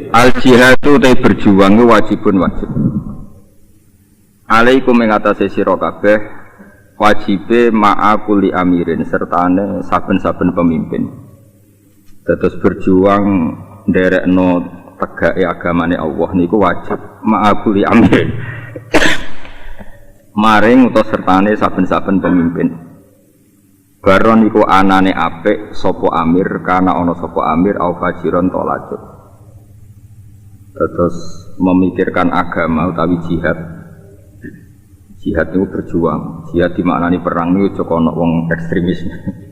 al jihadu te berjuang wajibun wajib. Alaikum ing atase sira kabeh wajibe ma'a kulli amirin sertane saben-saben pemimpin. Terus berjuang nderekno tegake agamane Allah niku wajib ma'a kulli amirin. Maring utawa sertane saben-saben pemimpin. Baron iku anane apik sapa amir kana ana sapa amir au fajiron tolajut. Terus memikirkan agama utawi jihad. Jihad itu berjuang. Jihad dimaknani perang itu joko ana wong ekstremis.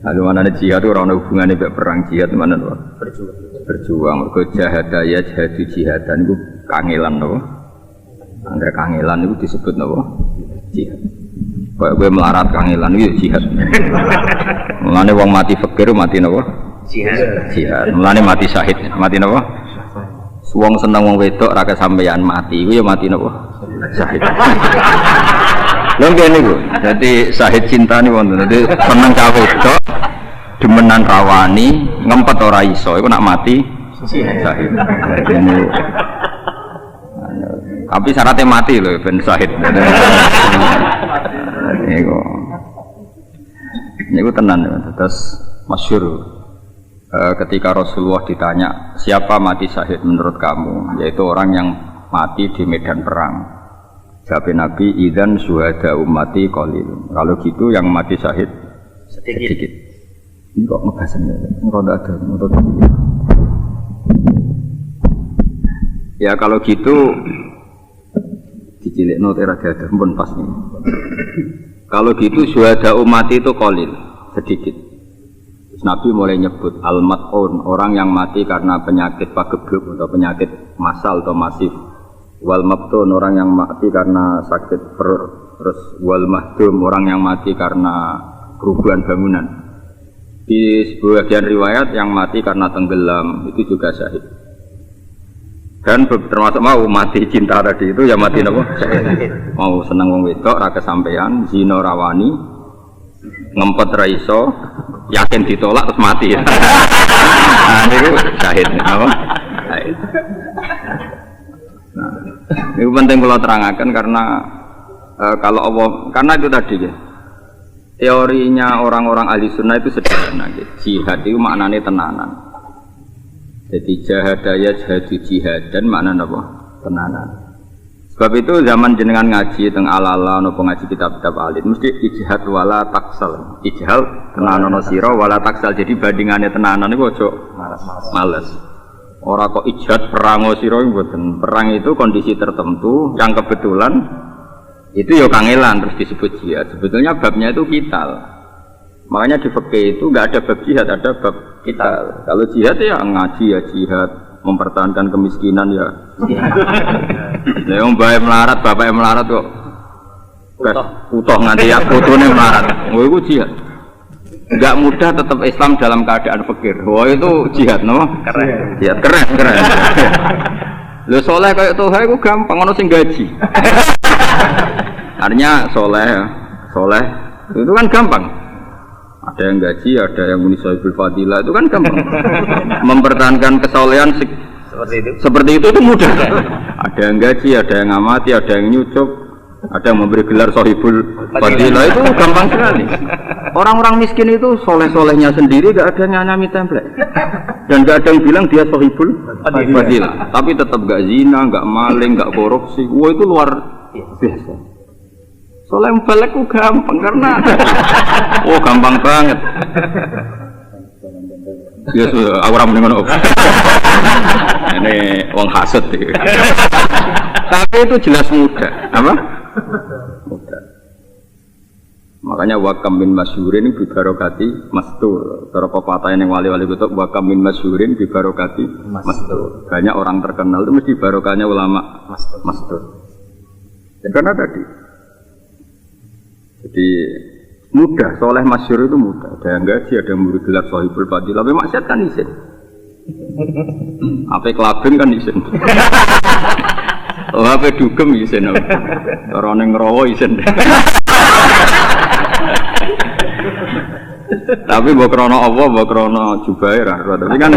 Lalu manane jihad itu ora ana hubungane mek perang. Jihad mana to? Berjuang. Berjuang. Mergo jahadaya jihadu jihadan iku kangelan to. Angger kangelan itu disebut napa? Jihad. Kowe melarat kangelan itu jihad. Mulane wong mati fakir mati napa? Jihad. Jihad. Mulane mati syahid. Mati napa? Wong seneng wong wedok ra kesampeyan mati iku ya mati napa? Syahid. Lho ngene niku. Dadi syahid cinta niku wonten. Dadi seneng cawe wedok demenan rawani ngempet ora iso iku nak mati syahid. Tapi syaratnya mati lho ben syahid. Niku tenan terus masyhur. Ketika Rasulullah ditanya siapa mati syahid menurut kamu, yaitu orang yang mati di medan perang. Jawab Nabi, idzan syuhada ummati qalil. Kalau gitu yang mati syahid sedikit. Ini kok ngebasen ngeronda ada menurut. Ya kalau gitu dicilikno terada pun pas nih. Kalau gitu syuhada ummati itu qalil, sedikit. Nabi mulai nyebut al-mat'un, orang yang mati karena penyakit pagebluk atau penyakit massal atau masif. Wal mabtun, orang yang mati karena sakit perut. Terus wal mahdum, orang yang mati karena kerubuhan bangunan. Di sebagian riwayat yang mati karena tenggelam itu juga syahid. Dan termasuk mau mati cinta tadi itu ya mati napa? Syahid. Mau seneng wong wedok ra kesampean, zina rawani, ngempet ra iso, yakin ditolak terus mati. Nah, itu syahid apa? Syahid. Nah, ini penting kalau terangkan karena kalau Allah, karena itu tadi ya, teorinya orang-orang ahli sunnah itu sederhana. Jihad itu maknanya tenanan. Jadi jahadaya jihadu jihadan maknanya apa? Tenanan. Sebab itu zaman jenengan ngaji teng ala-ala nopo ngaji kitab-kitab alim mesti ijhad wala taksal. Ijhad tenanan sira wala taksal. Jadi bandingannya tenanan itu ojo males. Ora kok ijhad perang sira mboten. Perang itu kondisi tertentu yang kebetulan itu ya kangelan terus disebut jihad. Sebetulnya babnya itu qital. Makanya di fikih itu enggak ada bab jihad, ada bab qital. Kalau jihad ya ngaji ya jihad, mempertahankan kemiskinan ya. Lah wong bae melarat, bapake melarat kok. Utuh nganti ya putune melarat. Oh iku jihad. Enggak mudah tetap Islam dalam keadaan fakir. Wah itu jihad no? Keren. Jihad keren. Lho soleh kayak Toha itu gampang, ono sing gaji. Artinya soleh itu kan gampang. Ada yang gaji, ada yang munisabul fadilah itu kan gampang. Mempertahankan kesolehan seperti itu mudah. Ada yang gaji, ada yang ngamati, ada yang nyucuk, ada yang memberi gelar sohibul fadilah itu gampang sekali. Orang-orang miskin itu soleh-solehnya sendiri gak ada yang nyami template dan gak ada yang bilang dia sohibul fadilah. Tapi tetap gak zina, gak maling, gak korupsi. Wah itu luar biasa. Soleh balik itu gampang karena gampang banget. Ya sudah, aku ramai dengan ini uang hasut. Tapi itu jelas mudah, apa? Mudah. Makanya wakam min masyhurin bi barokati mastur. Cara pepatah yang wali-wali kutuk wakam min masyhurin bi barokati mastur. Banyak orang terkenal itu mesti barokahnya ulama mastur. Karena tadi. Jadi mudah, soleh masyhur itu mudah. Ada yang gaji, ada yang memberi gelar sohibul fadilah. Tapi maksiat kan isin. Apa kelabing kan isin. Apa dugem isin. Orang yang ngerowo isin. Tapi mbok krono apa, mbok krono Jubair, tapi kan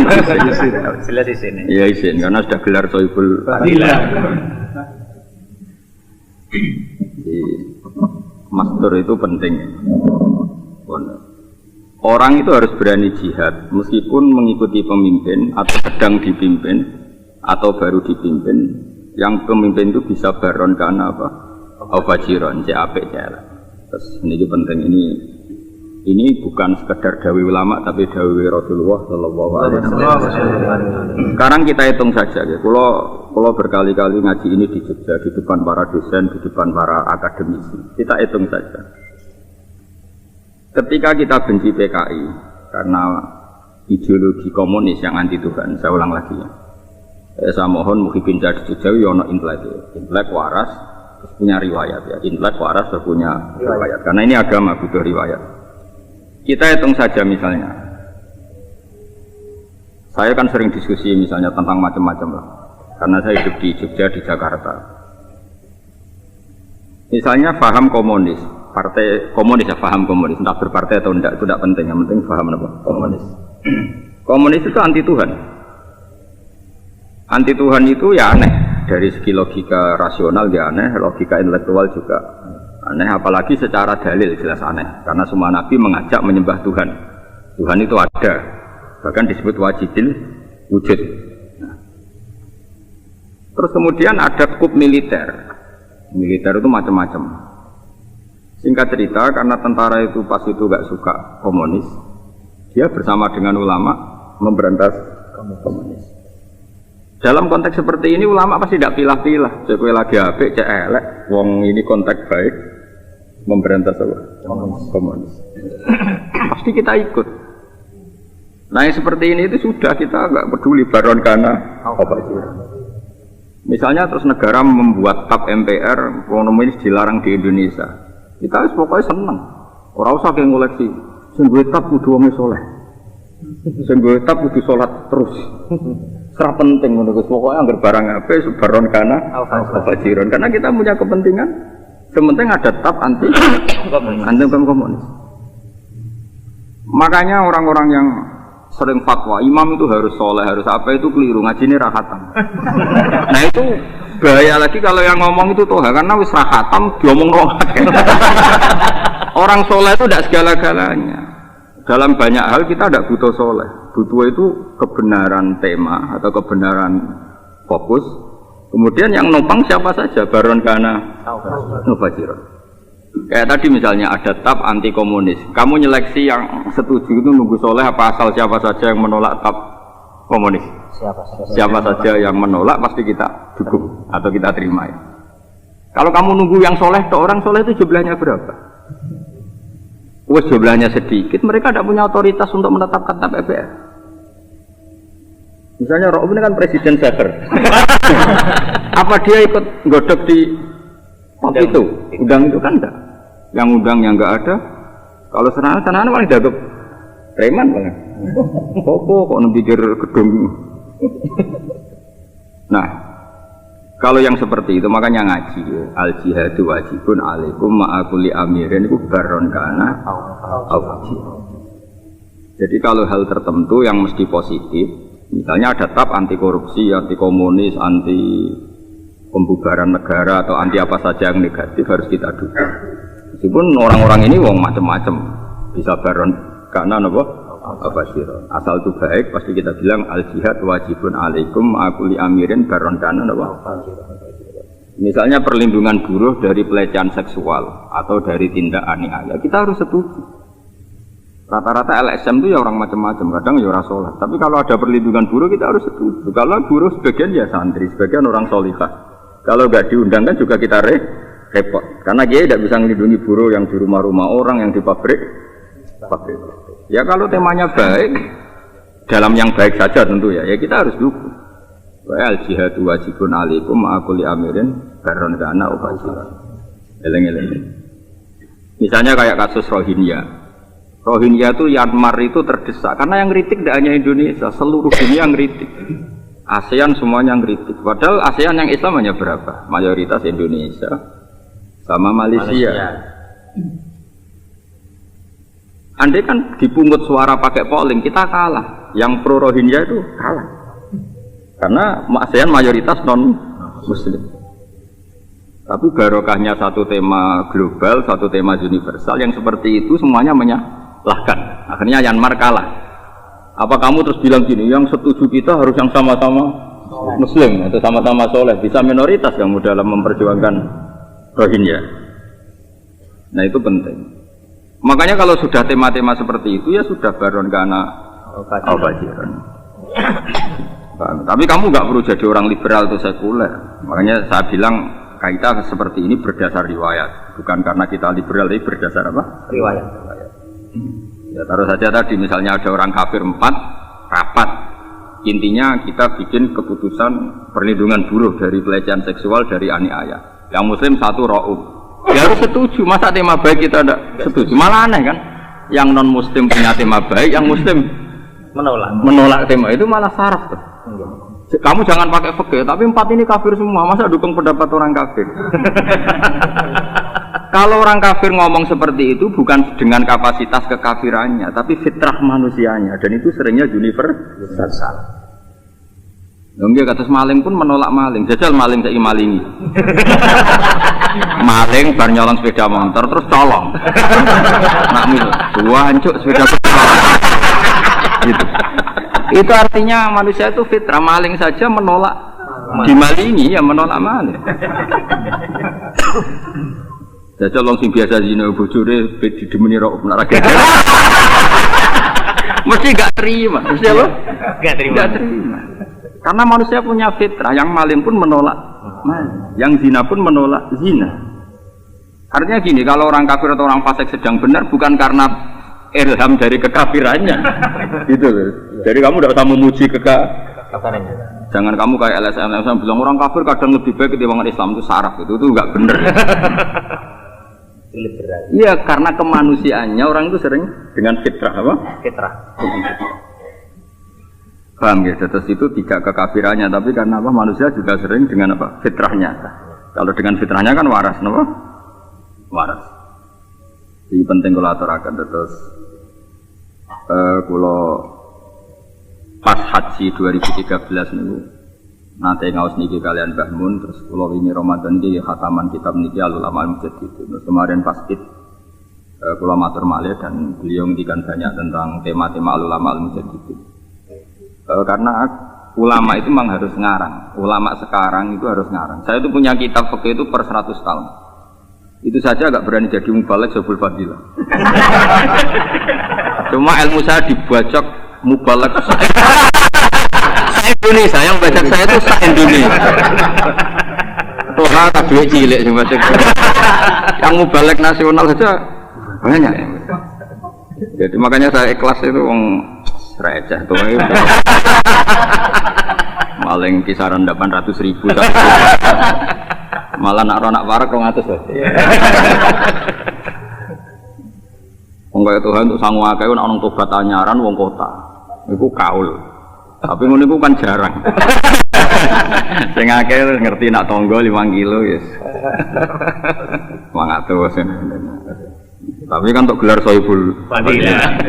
jelas isin. Iya isin, karena sudah gelar Sohibul Fadilah. Mastur itu penting. Orang itu harus berani jihad, meskipun mengikuti pemimpin atau sedang dipimpin atau baru dipimpin. Yang pemimpin itu bisa baron karena apa? Fajiron, apik elek. Terus ini penting ini bukan sekedar dawai ulama tapi dawai Rasulullah sallallahu alaihi wasallam. Sekarang kita hitung saja ya. Kalau berkali-kali ngaji ini di Jogja, di depan para dosen, di depan para akademisi. Kita hitung saja. Ketika kita benci PKI karena ideologi komunis yang anti Tuhan, saya ulang lagi ya. Saya mohon Muhyiddin di Jogja yono intelek waras terus punya riwayat ya. Intelek waras terus punya riwayat. Karena ini agama butuh riwayat. Kita hitung saja misalnya. Saya kan sering diskusi misalnya tentang macam-macam lah. Karena saya hidup di Jogja, di Jakarta. Misalnya paham komunis, partai komunis ya paham komunis, entah berpartai atau tidak itu tidak penting, yang penting paham apa komunis. Komunis itu anti Tuhan. Anti Tuhan itu ya aneh dari segi logika rasional ya aneh, logika intelektual juga aneh, apalagi secara dalil jelas aneh. Karena semua nabi mengajak menyembah Tuhan. Tuhan itu ada, bahkan disebut wajibin wujud. Nah. Terus kemudian ada kup militer. Militer itu macam-macam. Singkat cerita, karena tentara itu pas itu gak suka komunis, dia bersama dengan ulama memberantas komunis. Dalam konteks seperti ini ulama pasti tidak pilah-pilah. Cek lagi apik, cek elek, wong ini konteks baik memberantas komunis. Pasti kita ikut. Nah yang seperti ini itu sudah kita nggak peduli baron karena apa itu. Misalnya terus negara membuat TAP MPR komunis dilarang di Indonesia. Kita pokoknya seneng. Orang usah kayak ngoleksi. Sungguh TAP kudu wong soleh. Sungguh TAP kudu sholat terus. Serah penting menurut pokoknya anggar barang apa baron karena fajiron. Karena kita punya kepentingan. Sementing ada TAP anti komunis. Makanya orang-orang yang sering fatwa, imam itu harus soleh, harus apa itu keliru, ngaji ini rahatam. Nah itu bahaya lagi kalau yang ngomong itu toha, karena wis rahatam diomong rohat. Orang soleh itu tidak segala-galanya. Dalam banyak hal kita tidak butuh soleh, butuh itu kebenaran tema atau kebenaran fokus. Kemudian yang numpang siapa saja, baron kana fajiron. Kayak tadi misalnya ada TAP anti komunis, kamu nyeleksi yang setuju itu nunggu soleh apa asal siapa saja yang menolak TAP komunis? Siapa saja yang menolak pasti kita dukung atau kita terima ya. Kalau kamu nunggu yang soleh, orang soleh itu jumlahnya berapa? Wes jumlahnya sedikit, mereka tidak punya otoritas untuk menetapkan TAP MPR. Misalnya Rob ini kan presiden Zaker. Apa dia ikut godok di TAP itu? Undang itu kan enggak. Yang undang yang enggak ada. Kalau sana-sana paling dagep preman banget. Popo kok pikir gedung. Nah, kalau yang seperti itu makanya ngaji al jihadu wajibun alaikum ma'akuli amirin itu baron kana jadi kalau hal tertentu yang mesti positif, misalnya ada TAP anti korupsi, anti komunis, anti pembubaran negara atau anti apa saja yang negatif harus kita dukung. Meskipun orang-orang ini wong macam-macam bisa baron karena apa sih? Asal itu baik pasti kita bilang al jihad wajibun alaikum ma'akuli amirin baron karena misalnya perlindungan buruh dari pelecehan seksual atau dari tindak aniaya kita harus setuju. Rata-rata LSM itu ya orang macam-macam, kadang ya orang sholat. Tapi kalau ada perlindungan buruh kita harus setuju. Kalau buruh sebagian ya santri, sebagian orang sholihah. Kalau nggak diundang kan juga kita repot. Karena dia tidak bisa melindungi buruh yang di rumah-rumah orang, yang di pabrik. Ya kalau temanya baik, dalam yang baik saja tentu ya kita harus dukung. Al jihadu wajibun alaikum ma'akuli amirin baron kana ubajiran. Eleng-eleng. Misalnya kayak kasus Rohingya. Rohingya itu Myanmar itu terdesak karena yang kritik tidak hanya Indonesia, seluruh dunia yang kritik. ASEAN semuanya yang kritik. Padahal ASEAN yang Islam hanya berapa? Mayoritas Indonesia sama Malaysia. Andai kan dipungut suara pakai polling, kita kalah. Yang pro Rohingya itu kalah. Karena ASEAN mayoritas non-Muslim. Tapi barokahnya satu tema global, satu tema universal, yang seperti itu semuanya menyalahkan. Akhirnya Myanmar kalah. Apa kamu terus bilang gini, yang setuju kita harus yang sama-sama Muslim, atau sama-sama soleh, bisa minoritas kamu dalam memperjuangkan Rohingya. Nah itu penting. Makanya kalau sudah tema-tema seperti itu ya sudah baron karena al-bajiran. Tapi kamu nggak perlu jadi orang liberal atau sekuler. Makanya saya bilang kita seperti ini berdasar riwayat, bukan karena kita liberal, tapi berdasar apa? Riwayat. Ya taruh saja tadi misalnya ada orang kafir 4 rapat. Intinya kita bikin keputusan perlindungan buruh dari pelecehan seksual dari aniaya. Yang Muslim 1 ra'ub. Ya harus setuju, masa tema baik kita tidak setuju? Malah aneh kan? Yang non Muslim punya tema baik, yang Muslim menolak tema itu malah saraf tuh. Kamu jangan pakai fikih, tapi 4 ini kafir semua, masa dukung pendapat orang kafir? Kalau orang kafir ngomong seperti itu bukan dengan kapasitas kekafirannya, tapi fitrah manusianya, dan itu seringnya universal. Nggih kados maling pun menolak maling. Jajal maling saiki malingi. Maling bar nyolong sepeda motor terus colong. Nakmu wancuk sepeda motor. Gitu. Itu artinya manusia itu fitrah, maling saja menolak dimalingi ya menolak maling. Jajal wong sing biasa zina bojone didemeni rok nek mesti gak terima. Mesti apa? Gak terima. Karena manusia punya fitrah, yang maling pun menolak maling, yang zina pun menolak zina. Artinya gini, kalau orang kafir atau orang fasik sedang benar bukan karena ilham dari kekafirannya, gitu loh. Jadi kamu tidak usah memuji kekafirannya. Jangan kamu kayak LSM bilang orang kafir kadang lebih baik ketimbang Islam, itu saraf, itu nggak benar. Iya, karena kemanusiaannya orang itu sering dengan fitrah apa? Fitrah. Paham ya, terus itu tidak kekafirannya, tapi karena apa? Manusia juga sering dengan apa? Fitrahnya. Kalau dengan fitrahnya kan waras, apa? Waras. Ini penting kalau aturakan terus. Kalau pas haji 2013 nih, nanti ngawas niki kalian Mbah Mun, terus kalau ini Ramadan ini khataman kitab niki Al-Ulama Al-Mujaddid. Terus kemarin pas kalau matur malih dan beliau ngendikan banyak tentang tema-tema Al-Ulama Al-Mujaddid. Karena ulama itu memang harus ngarang. Ulama sekarang itu harus ngarang. Saya itu punya kitab fikih itu per 100 tahun. Itu saja agak berani jadi mubalek Jabul Fadilah. Cuma ilmu saya dibajak mubalek Indonesia, yang bajak saya itu Indonesia. Toha tak duit cilik sing bajak. Yang mubalek nasional saja banyak. Jadi makanya saya ikhlas itu receh tuh, maling kisaran 800.000, malah nak warak 200 loh. Wong kaya Tuhan untuk sangu akeh nek ana tobat anyaran wong kota, iku kaul. Tapi ngono iku kan jarang. Sing akeh ngerti nak tangga 5 kilo yes. 200. Tapi kan untuk gelar Sohibul Fadilah.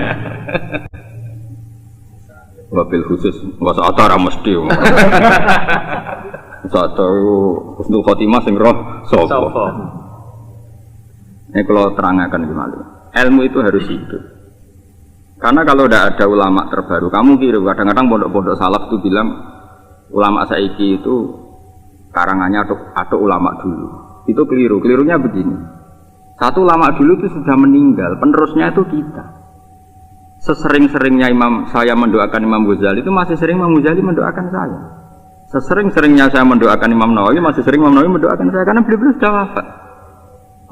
Wabil khusus, nggak usah ada mesti. Usah husnul khotimah sing roh sopo. Ini kalau terangkan gimana? Ilmu itu harus hidup. Karena kalau tidak ada ulama terbaru, kamu kira kadang-kadang pondok-pondok salaf itu bilang ulama saiki itu karangannya atau ulama dulu. Itu keliru. Kelirunya begini. Satu ulama dulu itu sudah meninggal, penerusnya itu kita. Sesering-seringnya saya mendoakan Imam Ghazali itu masih sering Imam Ghazali mendoakan saya. Sesering-seringnya saya mendoakan Imam Nawawi masih sering Imam Nawawi mendoakan saya karena beliau sudah wafat.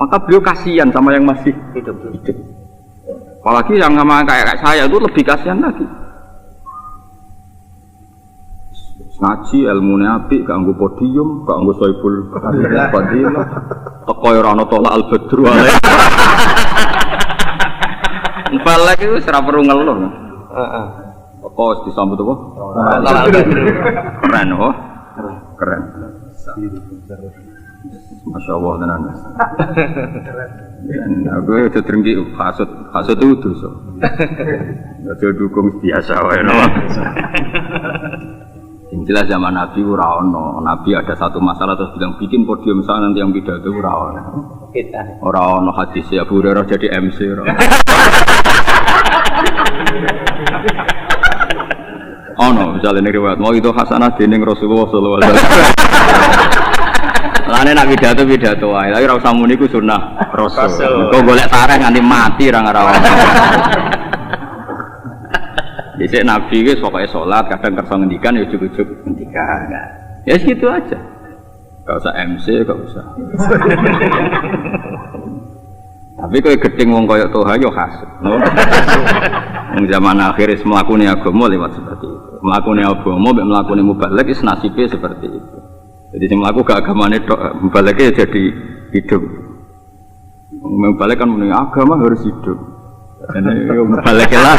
Maka beliau kasihan sama yang masih hidup. Apalagi yang sama kayak saya itu lebih kasihan lagi. Ngaji ilmunya apik, gak nggo podium, gak nggo Sohibul Fadilah. Teko ora ana tolak al-badru alaih. Balak itu serap perlu ngeluh. Kok disambut apa? Keren, oh. Keren. Masya Allah tenan. Aku itu terenggi hasut itu dosa. Aja dukung biasa wae no. Yang jelas zaman Nabi ora ono. Nabi ada satu masalah terus bilang bikin podium sana nanti yang pidato ora ono. Ora ono hadis ya Abu Hurairah jadi MC ora. Ono misalnya ning riwayat mau itu hasanah dening Rasulullah sallallahu alaihi wasallam. Lane nak pidato wae, tapi ora usah muni ku sunah Rasul. Kok golek tareh nganti mati ra ngarawan. Dhisik Nabi wis pokoke salat, kadang kersa ngendikan ya ujug-ujug ngendikan. Ya segitu aja. Enggak usah MC, enggak usah. Tapi kowe gedeng wong kaya Toha yo hasud. Wong zaman akhir wis mlakune agama lewat seperti itu. Mlakune agama mek mlakune mubaligh wis nasibe seperti itu. Jadi sing mlaku gak agamane tok, mubalighe jadi hidup. Mubaligh kan muni agama harus hidup. Karena yo mubaligh lah.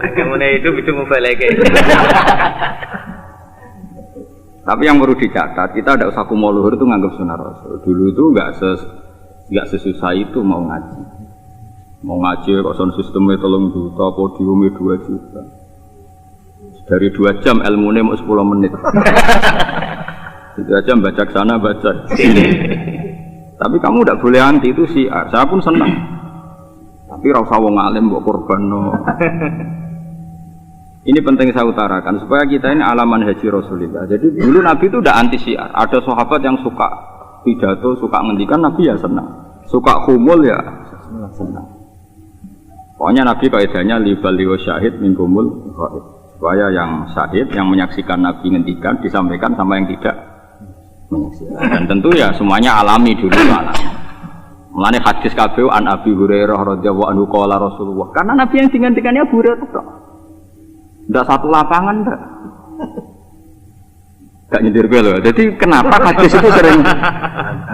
Agamane hidup itu mubaligh. Tapi yang perlu dicatat, kita tidak usah kumo luhur itu nganggap sunnah Rasul. Dulu itu nggak sesusah itu mau ngaji. Mau ngaji kok sound sistemnya 3 juta, podiumnya 2 juta. Dari 2 jam ilmunya mau 10 menit. 2 jam baca sana baca sini. Tapi kamu tidak boleh anti itu syiar. Saya pun senang. Tapi rasa wong alim mbok korban no. Ini penting saya utarakan supaya kita ini alaman haji Rasulullah. Jadi dulu Nabi itu tidak anti syiar. Ada sahabat yang suka pidato, suka ngendikan, Nabi ya senang. Suka khumul ya senang. Pokoknya Nabi kaidahnya libali wa syahid min kumul ghaib. Supaya yang syahid, yang menyaksikan Nabi ngendikan disampaikan sama yang tidak menyaksikan. Dan tentu ya semuanya alami dulu alami. Mulane hadis kabeh an Abi Hurairah radhiyallahu anhu qala Rasulullah. Karena Nabi yang digantikannya Abu Hurairah tok. Ndak satu lapangan ndak. Gak nyindir gue loh. Jadi kenapa hadis itu sering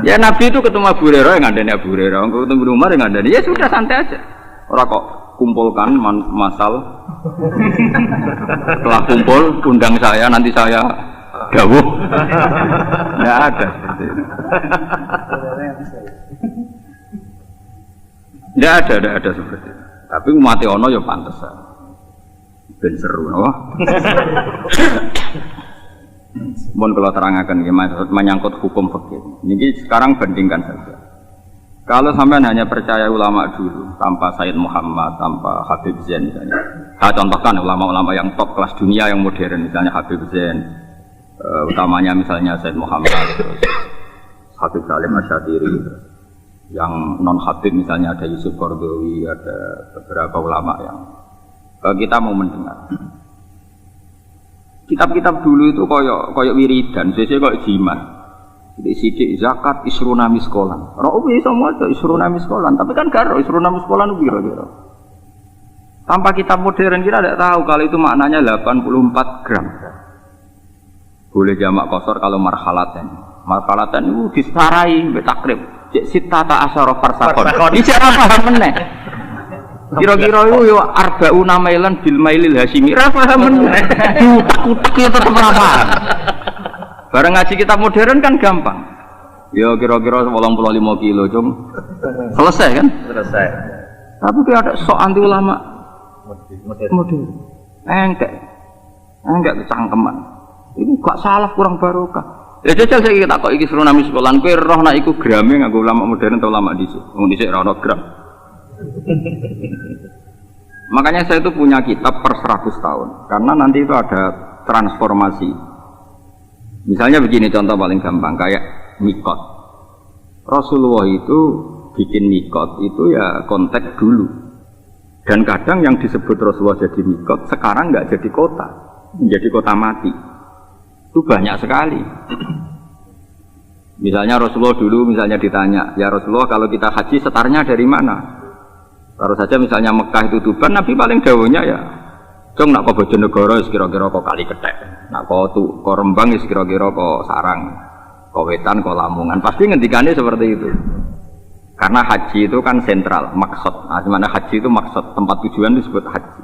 ya Nabi itu ketemu Abu Hurairah yang ngandani Abu Hurairah, ketemu Umar yang ngandani. Ya sudah santai aja. Ora kok kumpulkan masal. Setelah kumpul undang saya nanti saya dawuh. Enggak ada seperti itu. Enggak ada seperti itu. Tapi umat ono ya pantes. Ben seru napa? Mohon kalau terangkan gimana menyangkut hukum fikih. Ini sekarang bandingkan saja. Kalau sampean hanya percaya ulama dulu, tanpa Sayyid Muhammad, tanpa Habib Zain misalnya. Saya contohkan ulama-ulama yang top kelas dunia yang modern, misalnya Habib Zain, utamanya misalnya Sayyid Muhammad, Habib Salim Asy'ari, yang non Habib misalnya ada Yusuf Qaradawi, ada beberapa ulama yang kita mau mendengar. Kitab-kitab dulu itu koyok wiridan, sesuai koyok jimat. Jadi sidik zakat isruna miskolan. Roh bisa maca isruna miskolan, tapi kan gak roh isruna miskolan kira-kira. Tanpa kitab modern kita tidak tahu kalau itu maknanya 84 gram. Boleh jamak qasar kalau marhalatan. Marhalatan itu disarai mbek takrib. Cek sitata asyara farsakon. Iki ora paham meneh. Kira-kira itu yo arbauna mailan bil mailil hasyimi. Ora paham meneh. Utak-utak ya tetep ora paham. Barang ngaji kitab modern kan gampang. Ya kira-kira 85 kilo cum. Selesai kan? Selesai. Tapi kayak ada sok anti ulama modern. Enggak kecangkeman. Ini gak salah kurang barokah. Ya jajal saya kita kok iki seru nami sekolahan kowe roh nek iku grame nganggo ulama modern atau ulama dhisik. Wong dhisik ora ono gram. Makanya saya itu punya kitab per 100 tahun. Karena nanti itu ada transformasi. Misalnya begini contoh paling gampang kayak mikot. Rasulullah itu bikin mikot itu ya konteks dulu. Dan kadang yang disebut Rasulullah jadi mikot sekarang nggak jadi kota, menjadi kota mati. Itu banyak sekali. Misalnya Rasulullah dulu misalnya ditanya, ya Rasulullah kalau kita haji setarnya dari mana? Taruh saja misalnya Mekah itu Tuban, Nabi paling dawuhnya ya Jong nak kok Bojonegoro kira-kira kok Kali Kethek. Nak kok Rembang kira-kira kok Sarang. Kok Wetan kok Lamongan. Pasti ngendikane seperti itu. Karena haji itu kan sentral, maksud. Nah, dimana haji itu maksud, tempat tujuan disebut haji.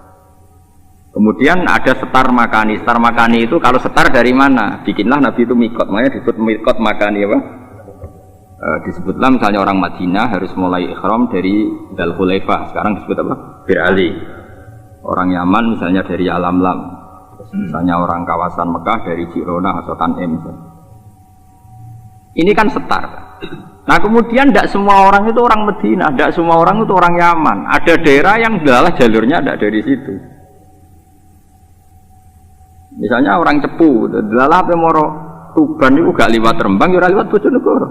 Kemudian ada setar makani. Setar makani itu kalau setar dari mana? Bikinlah Nabi itu mikot. Makanya disebut mikot makani apa? Disebutlah misalnya orang Madinah harus mulai ihram dari Dzul Hulaifah. Sekarang disebut apa? Bir Ali. Orang Yaman misalnya dari Alamlam. Misalnya orang kawasan Mekah dari Jirona atau Tanim. Ini kan setar. Nah kemudian tidak semua orang itu orang Madinah, tidak semua orang itu orang Yaman. Ada daerah yang adalah jalurnya tidak dari situ. Misalnya orang Cepu, adalah Pemoro Tuban itu gak liwat Rembang, ya liwat Bojonegoro.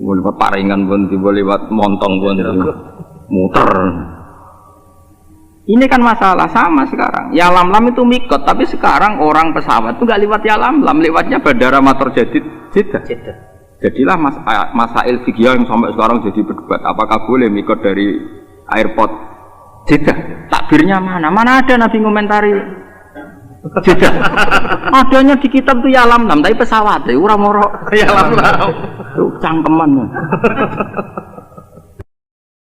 Liwat Paringan pun, tiba liwat Montong pun, muter. Ini kan masalah sama sekarang. Ya Lam-Lam itu mikot, tapi sekarang orang pesawat itu gak liwat ya Lam-Lam, lewatnya Bandara Mator Jadid, Jeddah. Jadilah masail fikih yang sampai sekarang jadi berdebat. Apakah boleh mikot dari airport Jeddah? Takbirnya mana? Mana ada Nabi ngomentari Jeddah? Adanya di kitab itu ya Lam-Lam, tapi pesawat ya, ora moro ya Lam-Lam. Cangkeman.